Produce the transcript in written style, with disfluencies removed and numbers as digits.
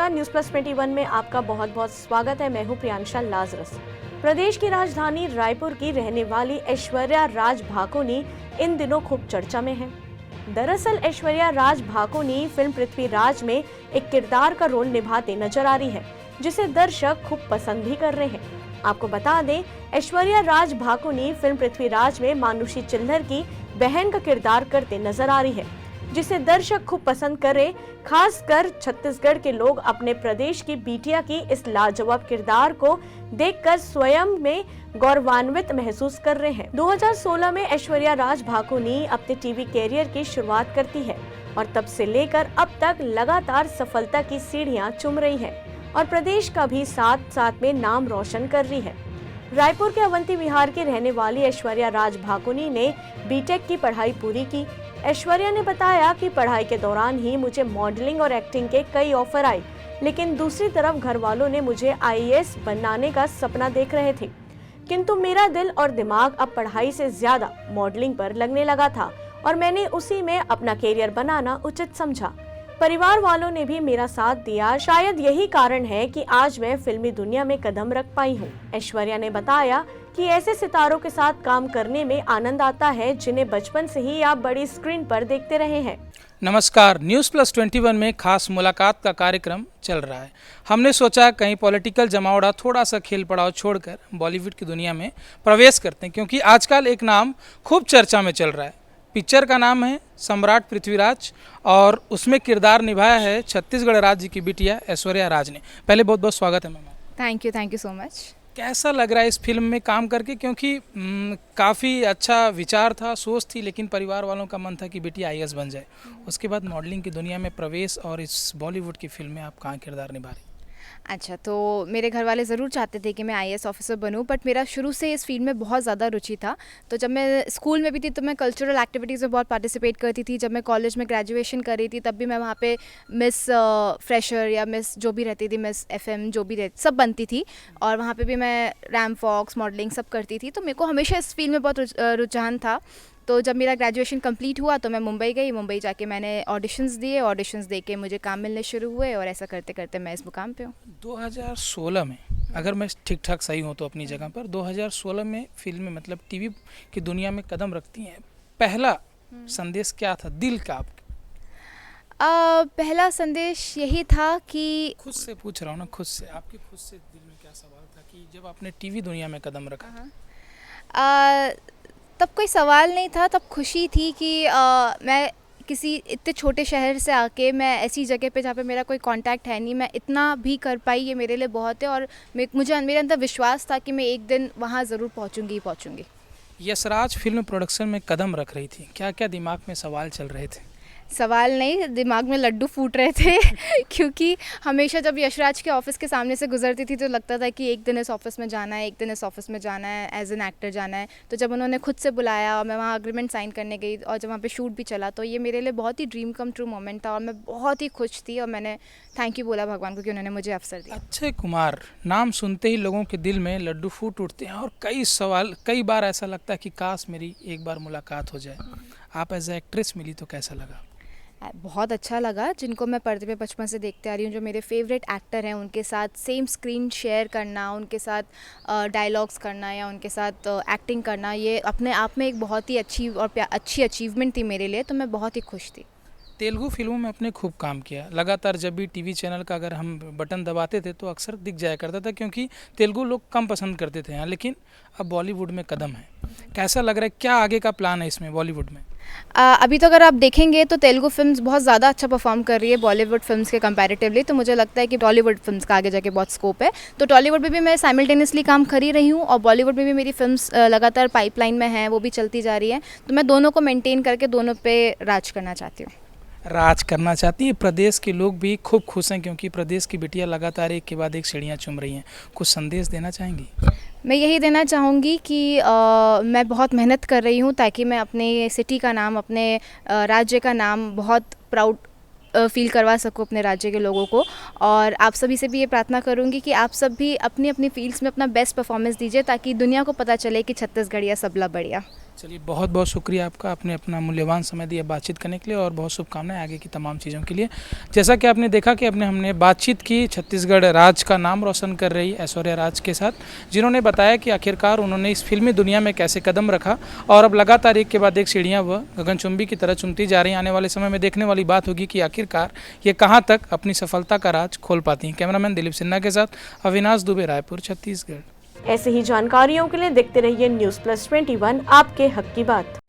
नमस्कार, news plus 21 में आपका बहुत बहुत स्वागत है। मैं हूं प्रियांशा लाजरस। प्रदेश की राजधानी रायपुर की रहने वाली ऐश्वर्या राज भाकोनी इन दिनों खूब चर्चा में है। दरअसल ऐश्वर्या राज भाकोनी फिल्म पृथ्वीराज में एक किरदार का रोल निभाते नजर आ रही है, जिसे दर्शक खूब पसंद भी कर रहे हैं। आपको बता दें, ऐश्वर्या राज भाकोनी फिल्म पृथ्वीराज में मानुषी चिल्हर की बहन का किरदार करते नजर आ रही है, जिसे दर्शक खूब पसंद करे। खासकर छत्तीसगढ़ के लोग अपने प्रदेश की बिटिया की इस लाजवाब किरदार को देखकर स्वयं में गौरवान्वित महसूस कर रहे हैं। 2016 में ऐश्वर्या राज भाकोनी अपने टीवी कैरियर की शुरुआत करती है और तब से लेकर अब तक लगातार सफलता की सीढ़ियां चूम रही है और प्रदेश का भी साथ साथ में नाम रोशन कर रही है। रायपुर के अवंती विहार की रहने वाली ऐश्वर्या राज भाकोनी ने बीटेक की पढ़ाई पूरी की। ऐश्वर्या ने बताया कि पढ़ाई के दौरान ही मुझे मॉडलिंग और एक्टिंग के कई ऑफर आए, लेकिन दूसरी तरफ घर वालों ने मुझे आईएएस बनाने का सपना देख रहे थे, किंतु मेरा दिल और दिमाग अब पढ़ाई से ज्यादा मॉडलिंग पर लगने लगा था और मैंने उसी में अपना कैरियर बनाना उचित समझा। परिवार वालों ने भी मेरा साथ दिया। शायद यही कारण है कि आज मैं फिल्मी दुनिया में कदम रख पाई हूँ। ऐश्वर्या ने बताया कि ऐसे सितारों के साथ काम करने में आनंद आता है जिन्हें बचपन से ही आप बड़ी स्क्रीन पर देखते रहे हैं। नमस्कार, न्यूज़ प्लस 21 में खास मुलाकात का कार्यक्रम चल रहा है। हमने सोचा कहीं पॉलिटिकल जमावड़ा थोड़ा सा खेल पड़ाव छोड़कर बॉलीवुड की दुनिया में प्रवेश करते हैं, क्योंकि आजकल एक नाम खूब चर्चा में चल रहा है। पिक्चर का नाम है सम्राट पृथ्वीराज और उसमें किरदार निभाया है छत्तीसगढ़ राज्य की बिटिया ऐश्वर्या राज ने। पहले बहुत बहुत स्वागत है ma'am. Thank you so much. कैसा लग रहा है इस फिल्म में काम करके, क्योंकि काफ़ी अच्छा विचार था, सोच थी, लेकिन परिवार वालों का मन था कि बेटी आईएएस बन जाए। उसके बाद मॉडलिंग की दुनिया में प्रवेश और इस बॉलीवुड की फिल्म में आप कहाँ किरदार निभा रही? अच्छा, तो मेरे घर वाले ज़रूर चाहते थे कि मैं आईएएस ऑफिसर बनूं, बट मेरा शुरू से इस फील्ड में बहुत ज़्यादा रुचि था। तो जब मैं स्कूल में भी थी तो मैं कल्चरल एक्टिविटीज़ में बहुत पार्टिसिपेट करती थी। जब मैं कॉलेज में ग्रेजुएशन कर रही थी तब भी मैं वहाँ पे मिस फ्रेशर या मिस जो भी रहती थी, मिस एफएम जो भी रहती, सब बनती थी और वहाँ पे भी मैं रैम फॉक्स मॉडलिंग सब करती थी। तो मेरे को हमेशा इस फील्ड में बहुत रुझान था। तो जब मेरा ग्रेजुएशन कंप्लीट हुआ तो मैं मुंबई गई। मुंबई जाके मैंने ऑडिशंस दिए, ऑडिशंस दे के मुझे काम मिलने शुरू हुए और ऐसा करते करते मैं इस मुकाम पे हूँ। 2016 में, अगर मैं ठीक ठाक सही हूँ तो अपनी जगह पर, 2016 में फिल्म में मतलब टीवी की दुनिया में कदम रखती हैं। पहला संदेश क्या था दिल का आपके? पहला संदेश यही था कि खुद से पूछ रहा हूँ ना, खुद से आपके खुद से दिल में क्या सवाल था कि जब आपने टीवी दुनिया में कदम रखा? तब कोई सवाल नहीं था, तब खुशी थी कि मैं किसी इतने छोटे शहर से आके मैं ऐसी जगह पे जहाँ पे मेरा कोई कांटेक्ट है नहीं, मैं इतना भी कर पाई, ये मेरे लिए बहुत है। और मुझे मेरे अंदर विश्वास था कि मैं एक दिन वहाँ ज़रूर पहुँचूँगी। यशराज फिल्म प्रोडक्शन में कदम रख रही थी, क्या क्या दिमाग में सवाल चल रहे थे? सवाल नहीं, दिमाग में लड्डू फूट रहे थे क्योंकि हमेशा जब यशराज के ऑफिस के सामने से गुजरती थी तो लगता था कि एक दिन इस ऑफिस में जाना है, एक दिन इस ऑफिस में जाना है, एज एन एक्टर जाना है। तो जब उन्होंने खुद से बुलाया और मैं वहाँ अग्रीमेंट साइन करने गई और जब वहाँ पे शूट भी चला, तो ये मेरे लिए बहुत ही ड्रीम कम ट्रू मोमेंट था और मैं बहुत ही खुश थी और मैंने थैंक यू बोला भगवान को कि उन्होंने मुझे अवसर दिया। अक्षय कुमार नाम सुनते ही लोगों के दिल में लड्डू फूट उठते हैं और कई बार ऐसा लगता है कि काश मेरी एक बार मुलाकात हो जाए। आप एज ए एक्ट्रेस मिली तो कैसा लगा? बहुत अच्छा लगा। जिनको मैं पर्दे पे बचपन से देखते आ रही हूँ, जो मेरे फेवरेट एक्टर हैं, उनके साथ सेम स्क्रीन शेयर करना, उनके साथ डायलॉग्स करना या उनके साथ एक्टिंग करना, ये अपने आप में एक बहुत ही अच्छी अचीवमेंट थी मेरे लिए। तो मैं बहुत ही खुश थी। तेलुगु फिल्मों में अपने खूब काम किया लगातार। जब भी टीवी चैनल का अगर हम बटन दबाते थे तो अक्सर दिख जाया करता था, क्योंकि तेलुगु लोग कम पसंद करते थे यहाँ, लेकिन अब बॉलीवुड में कदम है। कैसा लग रहा है, क्या आगे का प्लान है इसमें बॉलीवुड में? अभी तो अगर आप देखेंगे तो तेलुगु फिल्म्स बहुत ज़्यादा अच्छा परफॉर्म कर रही है बॉलीवुड फिल्म्स के कंपैरेटिवली। तो मुझे लगता है कि टॉलीवुड फिल्म्स का आगे जाके बहुत स्कोप है। तो टॉलीवुड में भी मैं साइमल्टेनियसली काम कर ही रही हूँ और बॉलीवुड में भी मेरी फिल्म्स लगातार पाइपलाइन में हैं, वो भी चलती जा रही है। तो मैं दोनों को मेंटेन करके दोनों पे राज करना चाहती हूँ। राज करना चाहती है। प्रदेश के लोग भी खूब खुश हैं, क्योंकि प्रदेश की बिटिया लगातार एक के बाद एक सीढ़ियाँ चूम रही हैं। कुछ संदेश देना चाहेंगी? मैं यही देना चाहूँगी कि मैं बहुत मेहनत कर रही हूँ ताकि मैं अपने सिटी का नाम, अपने राज्य का नाम बहुत प्राउड फील करवा सकूँ अपने राज्य के लोगों को। और आप सभी से भी ये प्रार्थना करूँगी कि आप सब भी अपनी अपनी फील्ड्स में अपना बेस्ट परफॉर्मेंस दीजिए ताकि दुनिया को पता चले कि छत्तीसगढ़िया सबला बढ़िया। चलिए, बहुत बहुत शुक्रिया आपका, आपने अपना मूल्यवान समय दिया बातचीत करने के लिए, और बहुत शुभकामनाएं आगे की तमाम चीज़ों के लिए। जैसा कि आपने देखा कि हमने बातचीत की छत्तीसगढ़ राज्य का नाम रोशन कर रही ऐश्वर्या राज के साथ, जिन्होंने बताया कि आखिरकार उन्होंने इस फिल्मी दुनिया में कैसे कदम रखा और अब लगातार एक के बाद एक सीढ़ियाँ वह गगनचुंबी की तरह चुनती जा रही हैं। आने वाले समय में देखने वाली बात होगी कि आखिरकार ये कहाँ तक अपनी सफलता का राज खोल पाती हैं। कैमरामैन दिलीप सिन्हा के साथ अविनाश दुबे, रायपुर, छत्तीसगढ़। ऐसे ही जानकारियों के लिए देखते रहिए न्यूज़ प्लस 21, आपके हक की बात।